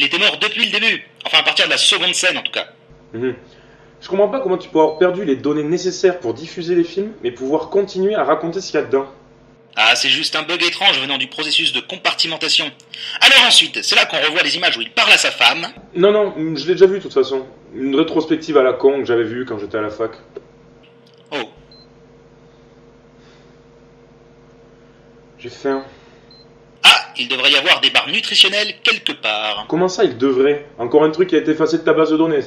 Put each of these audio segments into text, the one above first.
était mort depuis le début. Enfin, à partir de la seconde scène, en tout cas. Mhm. Je comprends pas comment tu peux avoir perdu les données nécessaires pour diffuser les films, mais pouvoir continuer à raconter ce qu'il y a dedans. Ah, c'est juste un bug étrange venant du processus de compartimentation. Alors ensuite, c'est là qu'on revoit les images où il parle à sa femme. Non, je l'ai déjà vu de toute façon. Une rétrospective à la con que j'avais vue quand j'étais à la fac. Oh, J'ai faim. ah, il devrait y avoir des barres nutritionnelles quelque part. Comment ça, il devrait? Encore un truc qui a été effacé de ta base de données.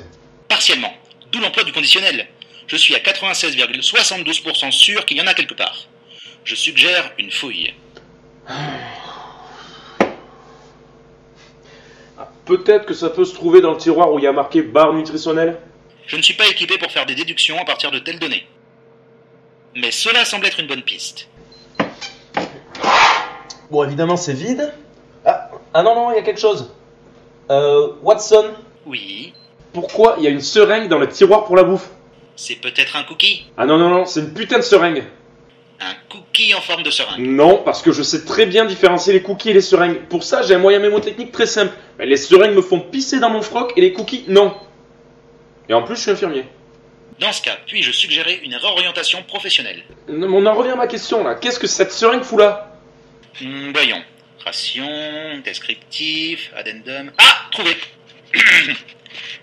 Partiellement, d'où l'emploi du conditionnel. Je suis à 96,72% sûr qu'il y en a quelque part. Je suggère une fouille. Peut-être que ça peut se trouver dans le tiroir où il y a marqué barre nutritionnelle. Je ne suis pas équipé pour faire des déductions à partir de telles données. Mais cela semble être une bonne piste. Bon, évidemment, c'est vide. Ah non, il y a quelque chose. Watson, Oui, Pourquoi il y a une seringue dans le tiroir pour la bouffe? c'est peut-être un cookie. Ah non, c'est une putain de seringue. Un cookie en forme de seringue. Non, parce que je sais très bien différencier les cookies et les seringues. Pour ça, j'ai un moyen mémotechnique très simple. Mais les seringues me font pisser dans mon froc et les cookies, non. Et en plus, je suis infirmier. Dans ce cas, puis-je suggérer une réorientation professionnelle? Non, mais on en revient à ma question là. Qu'est-ce que cette seringue fout là? Voyons. Ration, descriptif, addendum... Ah, trouvé.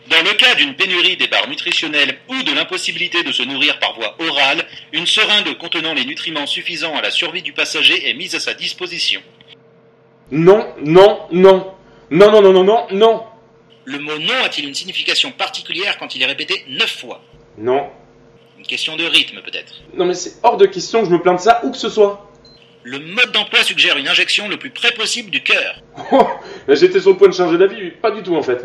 Dans le cas d'une pénurie des barres nutritionnelles ou de l'impossibilité de se nourrir par voie orale, une seringue contenant les nutriments suffisants à la survie du passager est mise à sa disposition. Non. Le mot non a-t-il une signification particulière quand il est répété 9 fois? Non. Une question de rythme peut-être. Non mais c'est hors de question que je me plains de ça où que ce soit. Le mode d'emploi suggère une injection le plus près possible du cœur. Oh, là, j'étais sur le point de changer d'avis, pas du tout en fait.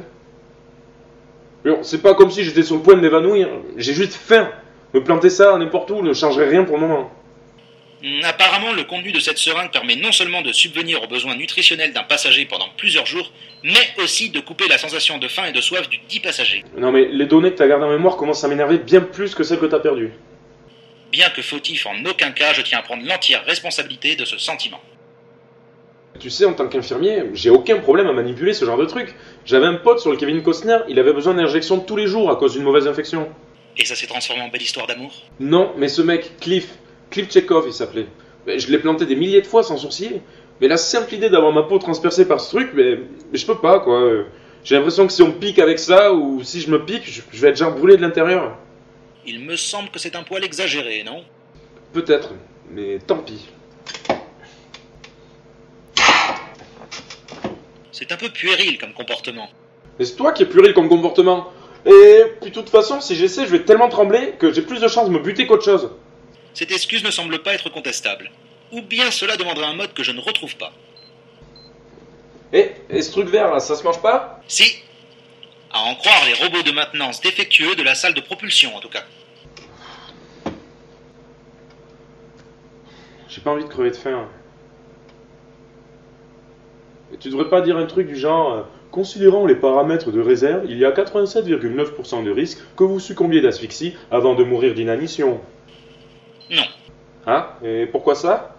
Mais bon, c'est pas comme si j'étais sur le point de m'évanouir, j'ai juste faim. Me planter ça n'importe où ne changerait rien pour le moment. Apparemment, le contenu de cette seringue permet non seulement de subvenir aux besoins nutritionnels d'un passager pendant plusieurs jours, mais aussi de couper la sensation de faim et de soif du dit passager. Non mais les données que t'as gardées en mémoire commencent à m'énerver bien plus que celles que t'as perdues. Bien que fautif en aucun cas, je tiens à prendre l'entière responsabilité de ce sentiment. Tu sais, en tant qu'infirmier, j'ai aucun problème à manipuler ce genre de truc. J'avais un pote sur le Kevin Costner, il avait besoin d'injections tous les jours à cause d'une mauvaise infection. Et ça s'est transformé en belle histoire d'amour? Non, mais ce mec, Cliff Chekhov il s'appelait. Je l'ai planté des milliers de fois sans sourciller. Mais la simple idée d'avoir ma peau transpercée par ce truc, mais je peux pas quoi. J'ai l'impression que si on me pique avec ça, ou si je me pique, je vais être genre brûlé de l'intérieur. Il me semble que c'est un poil exagéré, non? Peut-être, mais tant pis. C'est un peu puéril comme comportement. Mais c'est toi qui es puéril comme comportement. Et puis de toute façon, si j'essaie, je vais tellement trembler que j'ai plus de chances de me buter qu'autre chose. Cette excuse ne semble pas être contestable. Ou bien cela demanderait un mode que je ne retrouve pas. Et ce truc vert là, ça se mange pas? Si, à en croire les robots de maintenance défectueux de la salle de propulsion en tout cas. J'ai pas envie de crever de faim. Et tu devrais pas dire un truc du genre considérant les paramètres de réserve, il y a 87,9% de risque que vous succombiez d'asphyxie avant de mourir d'inanition. Non. Hein? Et pourquoi ça?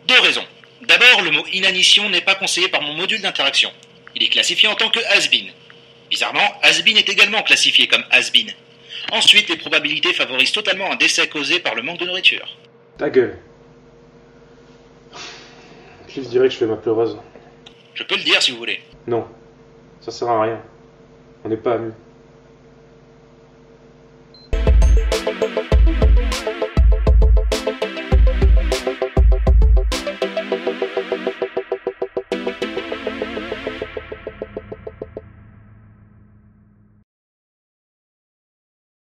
Deux raisons. D'abord, le mot inanition n'est pas conseillé par mon module d'interaction. Il est classifié en tant que has-been. Bizarrement, has-been est également classifié comme has-been. Ensuite, les probabilités favorisent totalement un décès causé par le manque de nourriture. Ta gueule. Cliff dirait que je fais ma pleureuse. Je peux le dire si vous voulez. Non, ça sert à rien. On n'est pas amis.